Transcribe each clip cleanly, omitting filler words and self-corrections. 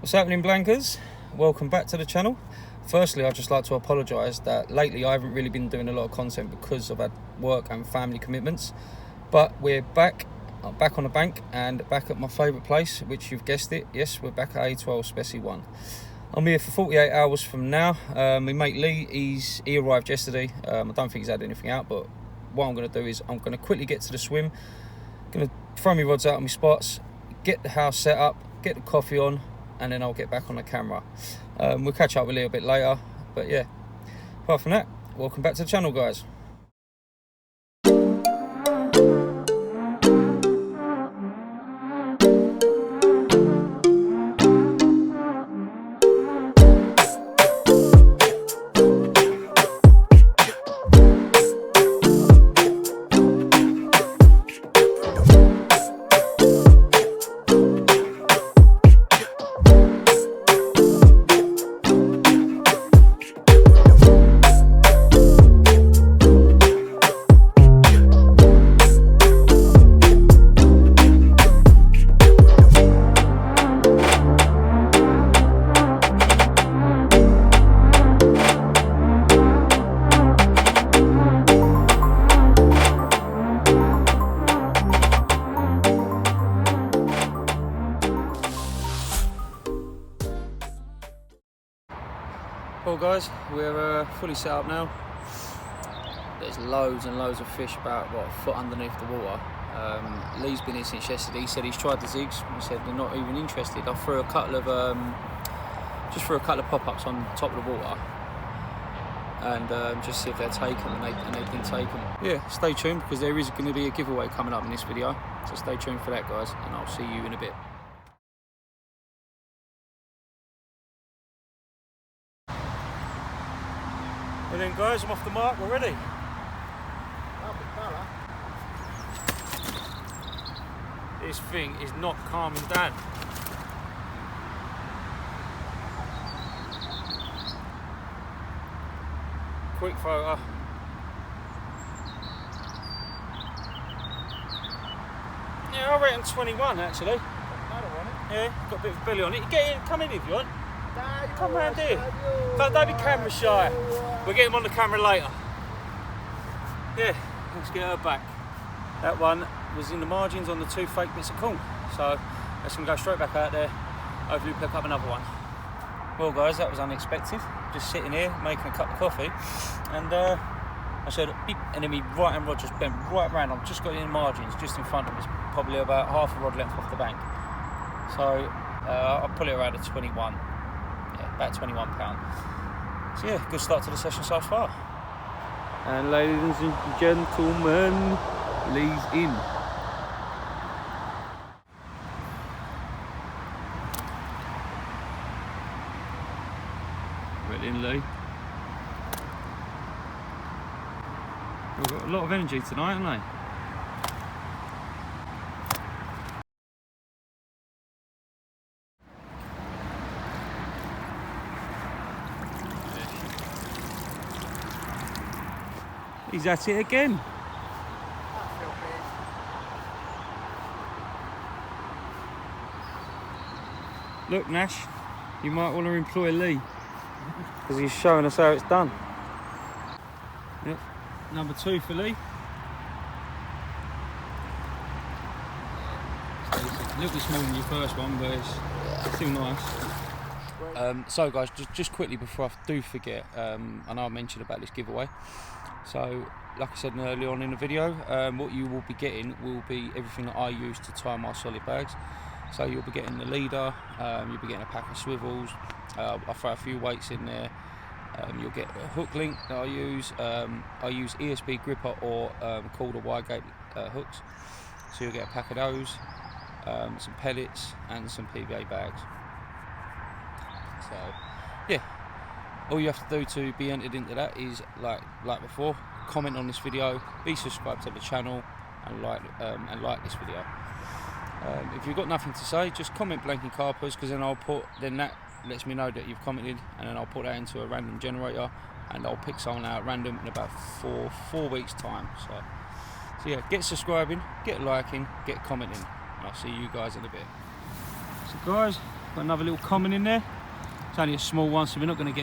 What's happening, Blankers? Welcome back to the channel. Firstly, I'd just like to apologise that lately I haven't really been doing a lot of content because I've had work and family commitments. But we're back. I'm back on the bank and back at my favourite place, which you've guessed it. Yes, we're back at A12 Speci 1. I'm here for 48 hours from now. My mate Lee, he arrived yesterday. I don't think he's had anything out, but what I'm going to do is I'm going to quickly get to the swim. Going to throw my rods out on my spots, get the house set up, get the coffee on, and then I'll get back on the camera. We'll catch up a little bit later, but yeah, apart from that, welcome back to the channel, guys. Well guys, we're fully set up now. There's loads and loads of fish about, what, a foot underneath the water. Lee's been here since yesterday. He said he's tried the zigs. He said they're not even interested. I threw a couple of pop-ups on top of the water and just see if they're taken, and they didn't take them. Yeah, stay tuned because there is going to be a giveaway coming up in this video. So stay tuned for that, guys, and I'll see you in a bit. And then guys, I'm off the mark already. This thing is not calming down. Quick photo. Yeah, I reckon 21 actually. Yeah, got a bit of belly on it. You get in, come in if you want. Come round here. Don't be camera shy. We'll get him on the camera later. Yeah, let's get her back. That one was in the margins on the two fake bits of corn. So that's gonna go straight back out there. Hopefully pick up another one. Well guys, that was unexpected. Just sitting here making a cup of coffee. And I said beep, and then my right hand rod just bent right round. I've just got it in the margins, just in front of us, probably about half a rod length off the bank. So I'll pull it around at 21. Yeah, about £21. So yeah, good start to the session so far. And ladies and gentlemen, Lee's in. Right in, Lee. We've got a lot of energy tonight, haven't they? He's at it again. Look, Nash, you might want to employ Lee because he's showing us how it's done. Yep, number 2 for Lee. A little bit smaller than your first one, but it's still nice. So guys, just quickly before I do forget, I know I mentioned about this giveaway. So, like I said earlier on in the video, what you will be getting will be everything that I use to tie my solid bags. So you'll be getting the leader, you'll be getting a pack of swivels, I'll throw a few weights in there, you'll get a hook link that I use ESB gripper or called a wide gate hooks. So you'll get a pack of those, some pellets and some PVA bags. So, yeah. All you have to do to be entered into that is, like before, comment on this video, be subscribed to the channel, and like this video. If you've got nothing to say, just comment blanking carpers, because then that lets me know that you've commented, and then I'll put that into a random generator, and I'll pick someone out random in about four weeks time. So yeah, get subscribing, get liking, get commenting, and I'll see you guys in a bit. So guys, Got another little common in there. It's only a small one, so we're not going to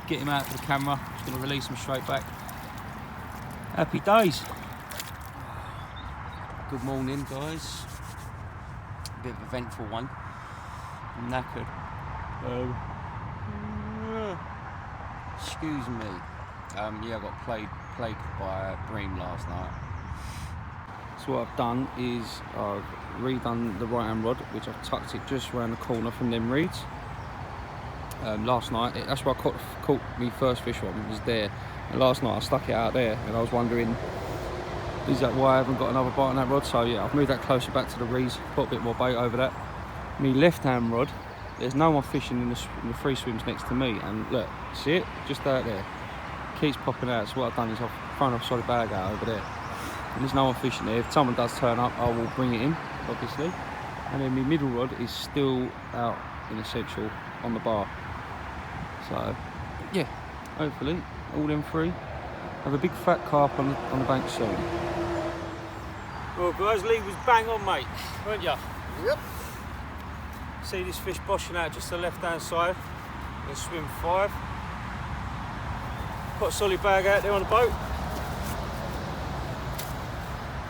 get him out for the camera. Just going to release him straight back. Happy days. Good morning, guys. A bit of a eventful one. I'm knackered. Excuse me. Yeah, I got plagued by bream last night. So what I've done is I've redone the right hand rod, which I've tucked it just around the corner from them reeds. Last night, that's where I caught my first fish on, was there. And last night I stuck it out there, and I was wondering, is that why I haven't got another bite on that rod? So yeah, I've moved that closer back to the reeds, put a bit more bait over that. My left hand rod, there's no one fishing in the free swims next to me, and look, see it? Just out there. Keeps popping out. So what I've done is I've thrown a solid bag out over there. And there's no one fishing there. If someone does turn up, I will bring it in, obviously. And then my middle rod is still out in essential on the bar. So yeah, hopefully all them three have a big fat carp on the bank soon. Well guys, Lee was bang on, mate, weren't ya? Yep. See this fish boshing out just the left hand side. Gonna swim 5. Put a solid bag out there on the boat.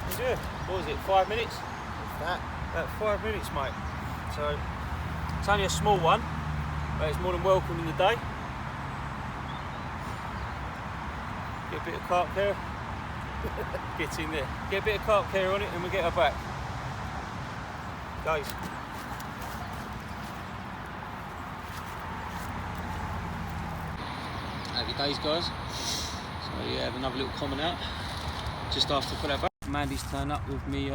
And yeah, what was it, 5 minutes? That. About 5 minutes, mate. So it's only a small one, but it's more than welcome in the day. Get a bit of carp care. Get in there. Get a bit of carp care on it and we'll get her back. Guys. Happy days, guys. So yeah, have another little comment out. Just after I put that back. Mandy's turned up with me,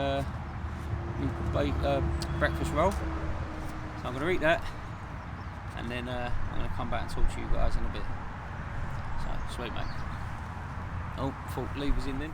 breakfast roll. So I'm going to eat that. And then I'm going to come back and talk to you guys in a bit. So, sweet mate. Oh, thought Lee was in then.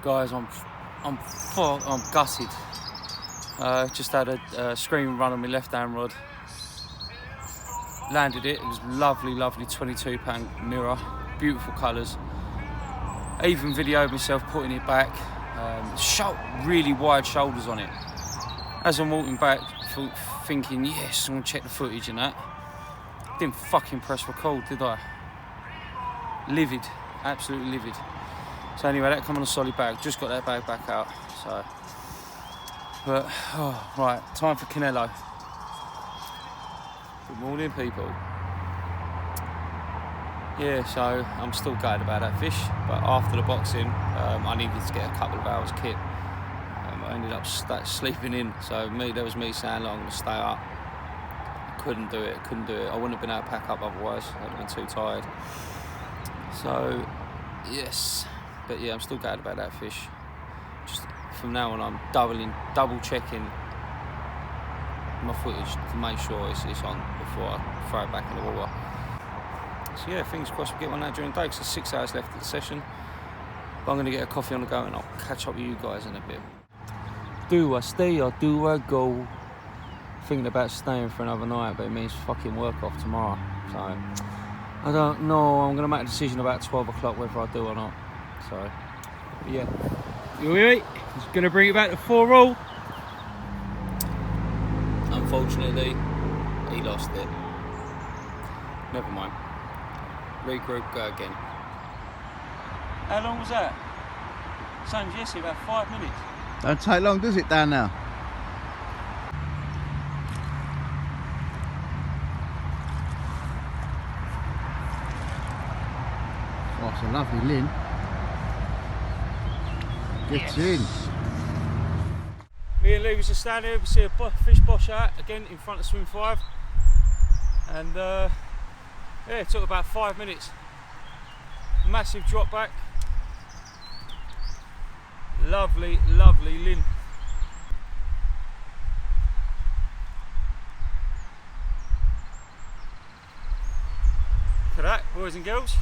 Guys, I'm gutted. Just had a screaming run on my left hand rod. Landed it. It was lovely 22-pound mirror, beautiful colours. I even videoed myself putting it back. Really wide shoulders on it. As I'm walking back, thinking, yes, I'm gonna check the footage and that. Didn't fucking press record, did I? Livid, absolutely livid. So anyway, that come on a solid bag. Just got that bag back out. So, but right, time for Canelo. Good morning, people. Yeah, so I'm still gutted about that fish, but after the boxing, I needed to get a couple of hours kit. I ended up sleeping in. So that was me saying, look, I'm going to stay up. I couldn't do it. I wouldn't have been able to pack up otherwise. I'd have been too tired. So yes. But yeah, I'm still gutted about that fish. Just from now on, I'm double checking my footage to make sure it's on before I throw it back in the water. So yeah, fingers crossed we get one out during the day, because there's 6 hours left of the session. But I'm going to get a coffee on the go and I'll catch up with you guys in a bit. Do I stay or do I go? Thinking about staying for another night, but it means fucking work off tomorrow. So I don't know. I'm going to make a decision about 12 o'clock whether I do or not. So, yeah. You alright? He's going to bring it back to 4-all. Unfortunately, he lost it. Never mind. Regroup, go again. How long was that? Same as yesterday, about 5 minutes. Don't take long, does it, down now? Oh, it's a lovely ling. Gets in. Me and Lee was just standing here, we see a fish bosh out again in front of swim 5, and yeah, it took about 5 minutes. massive drop back. Lovely, lovely lin. Look at that, boys and girls.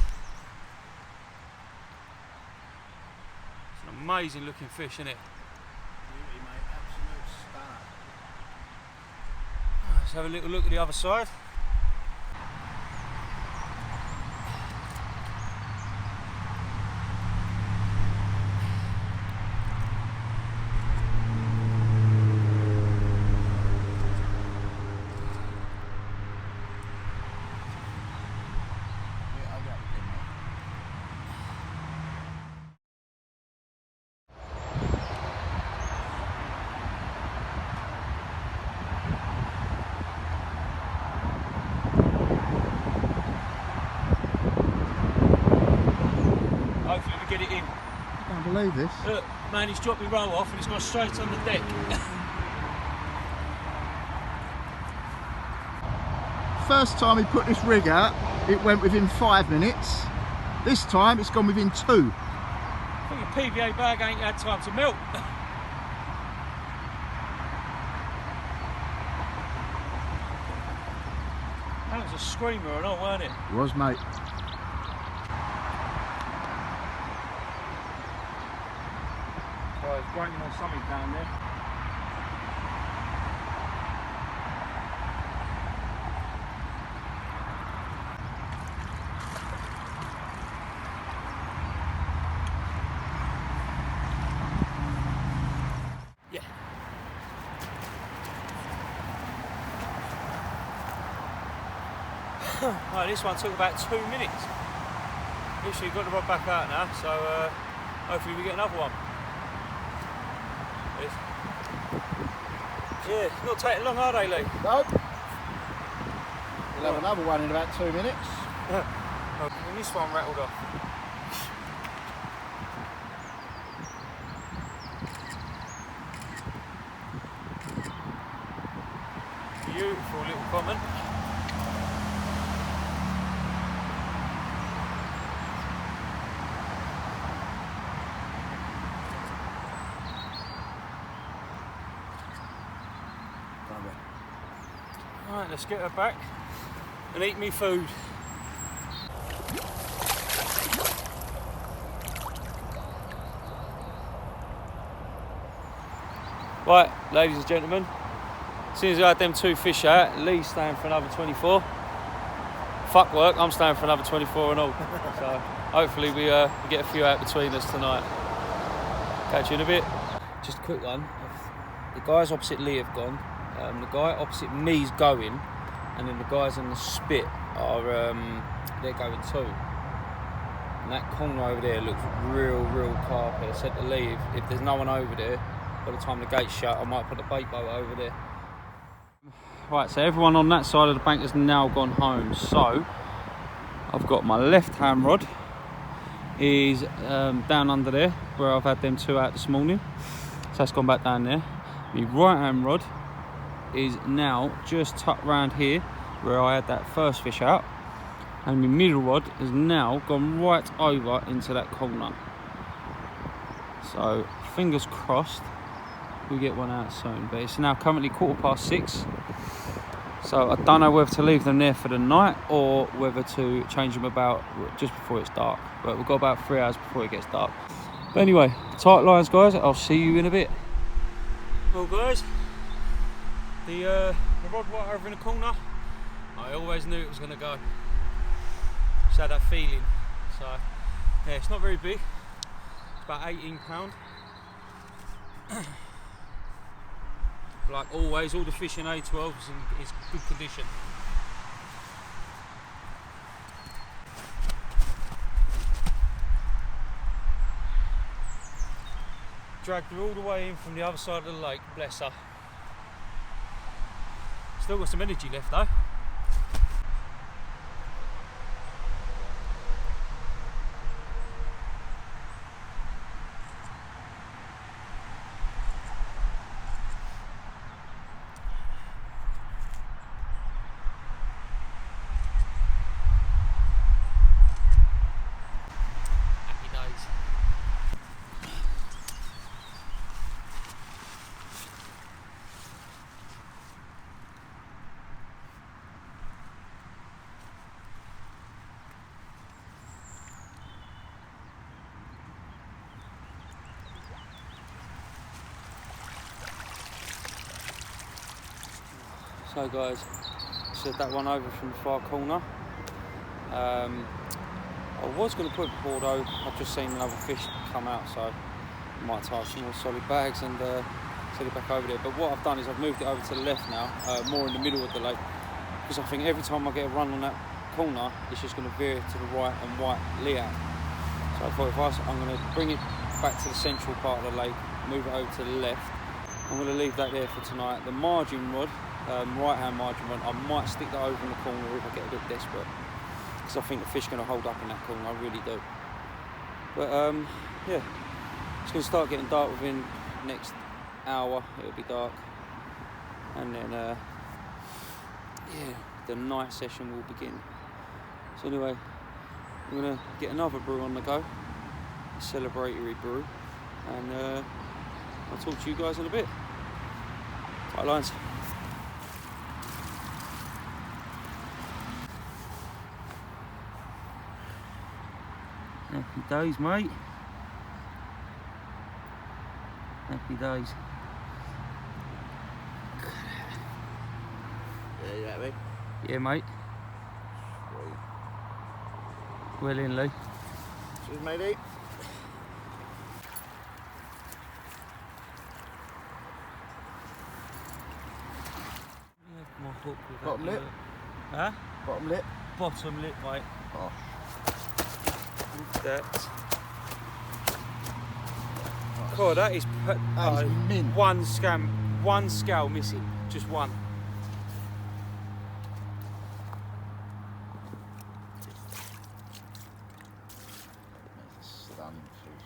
It's an amazing looking fish, isn't it? Beauty, mate. Absolute stunner. Let's have a little look at the other side. Hopefully we get it in. I can't believe this. Look, man, he's dropped the roll off and it's gone straight on the deck. First time he put this rig out, it went within 5 minutes. This time it's gone within 2. I think a PVA bag ain't had time to melt. That was a screamer and all, weren't it? It was, mate. Oh, it's grinding on something down there. Yeah. Right, this one took about 2 minutes. Literally got the rod back out now, so hopefully we get another one. Yeah, it's not taking long, are they, Lee? No. We'll have another one in about 2 minutes. And this one rattled off. Beautiful little common. Right, let's get her back and eat me food. Right, ladies and gentlemen, as soon as I had them 2 fish out, Lee's staying for another 24. Fuck work, I'm staying for another 24 and all. So hopefully we get a few out between us tonight. Catch you in a bit. Just a quick one. The guys opposite Lee have gone. The guy opposite me's going, and then the guys on the spit are they're going too. And that corner over there looks real carp. I said to Lee, if there's no one over there, by the time the gate's shut, I might put the bait boat over there. Right, so everyone on that side of the bank has now gone home. So I've got my left hand rod is down under there where I've had them 2 out this morning. So that's gone back down there. My right hand rod is now just tucked round here where I had that first fish out, and my middle rod has now gone right over into that corner. So fingers crossed we get one out soon, but it's now currently 6:15, so I don't know whether to leave them there for the night or whether to change them about just before it's dark, but we've got about 3 hours before it gets dark. But anyway, tight lines guys, I'll see you in a bit. Well guys, the rod right over in the corner, I always knew it was going to go. Just had that feeling. So yeah, it's not very big, it's about 18 pound. Like always, all the fish in A12 is good condition. Dragged her all the way in from the other side of the lake, bless her. Still got some energy left though. So guys, set that one over from the far corner. I was going to put the board over, I've just seen another fish come out, so I might tie some more solid bags and set it back over there. But what I've done is I've moved it over to the left now, more in the middle of the lake, because I think every time I get a run on that corner, it's just going to veer to the right and white lee out. So I thought I'm going to bring it back to the central part of the lake, move it over to the left. I'm going to leave that there for tonight. The margin rod, right hand margin rod, I might stick that over in the corner if I get a bit desperate, because I think the fish are going to hold up in that corner, I really do. But yeah, it's going to start getting dark within the next hour, it'll be dark. And then yeah, the night session will begin. So anyway, I'm going to get another brew on the go, a celebratory brew, and I'll talk to you guys in a bit. Tight lines. Happy days, mate. Happy days. Yeah, you happy? Yeah, mate. Sweet. Well in, Lee. Cheers, matey. My hook with Bottom that, lip? Huh? Bottom lip? Bottom lip, mate. Oh. That. God, that is mint. One scale missing, just one. That's a stunning fish.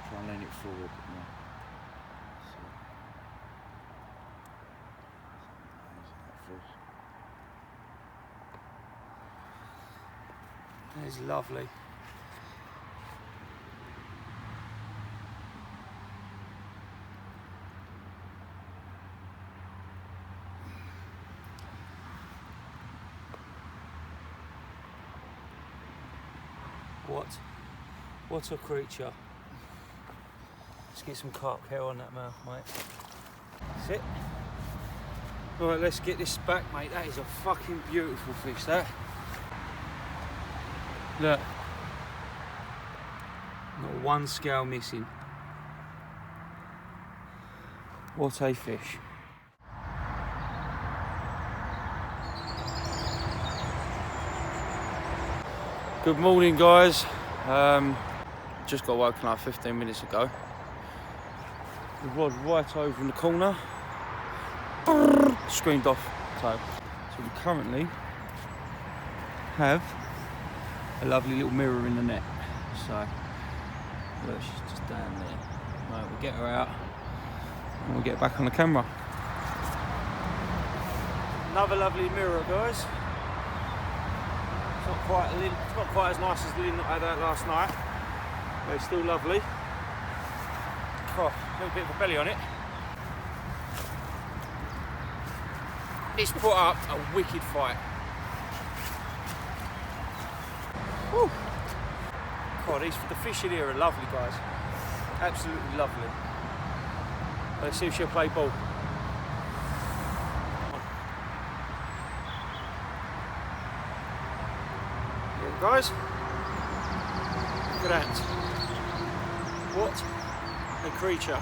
Try and lean it forward a bit more. That is lovely. What a creature. Let's get some carp hair on that mouth, mate. That's it. Alright, let's get this back, mate. That is a fucking beautiful fish, that. Look. Not one scale missing. What a fish. Good morning, guys. Just got woken up 15 minutes ago. The rod right over in the corner. Screamed off. So we currently have a lovely little mirror in the net. So look, she's just down there. Right, we'll get her out and we'll get back on the camera. Another lovely mirror, guys. It's not quite as nice as the lin that I had out last night, but it's still lovely. Oh, a little bit of a belly on it. It's put up a wicked fight. Woo. God, the fish in here are lovely, guys. Absolutely lovely. Let's see if she'll play ball. Guys, look at that. What a creature.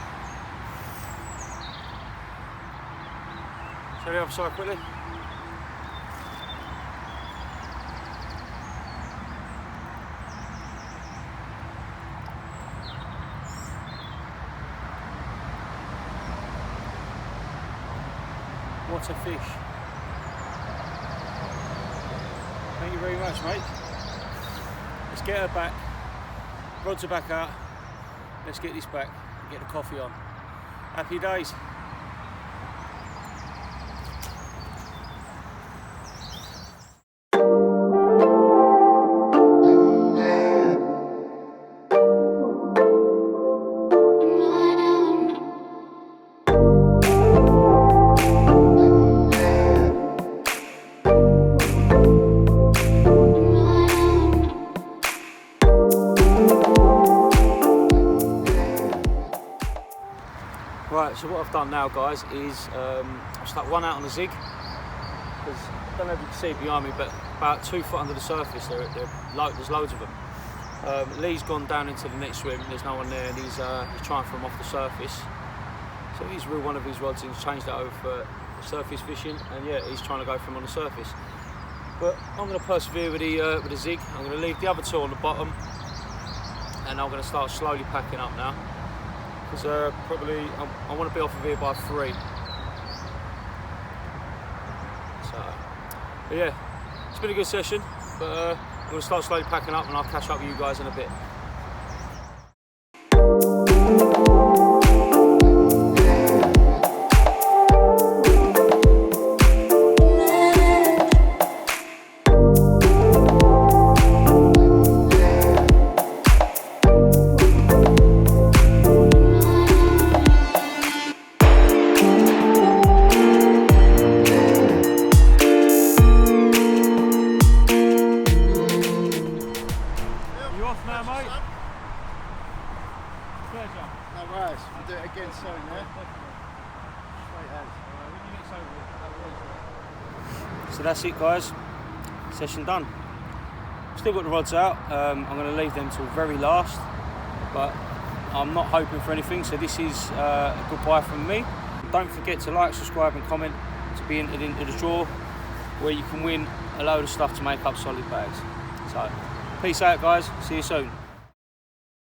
Show the other side quickly. What a fish. Thank you very much, mate. Let's get her back. Rods are back out. Let's get this back and get the coffee on. Happy days. done now, guys, is I've stuck one out on the zig, because I don't know if you can see behind me, but about 2 foot under the surface there's loads of them. Lee's gone down into the next swim, there's no one there, and he's trying for them off the surface. So he's reeled one of his rods and he's changed it over for surface fishing, and yeah, he's trying to go for them on the surface. But I'm going to persevere with the zig. I'm going to leave the other 2 on the bottom, and I'm going to start slowly packing up now, because probably I want to be off of here by 3. So, but yeah, it's been a good session, but I'm going to start slowly packing up, and I'll catch up with you guys in a bit. We'll do it again soon, yeah? So that's it, guys. Session done. Still got the rods out. I'm going to leave them till very last, but I'm not hoping for anything, so this is a goodbye from me. Don't forget to like, subscribe and comment to be entered into the draw, where you can win a load of stuff to make up solid bags. So peace out, guys. See you soon.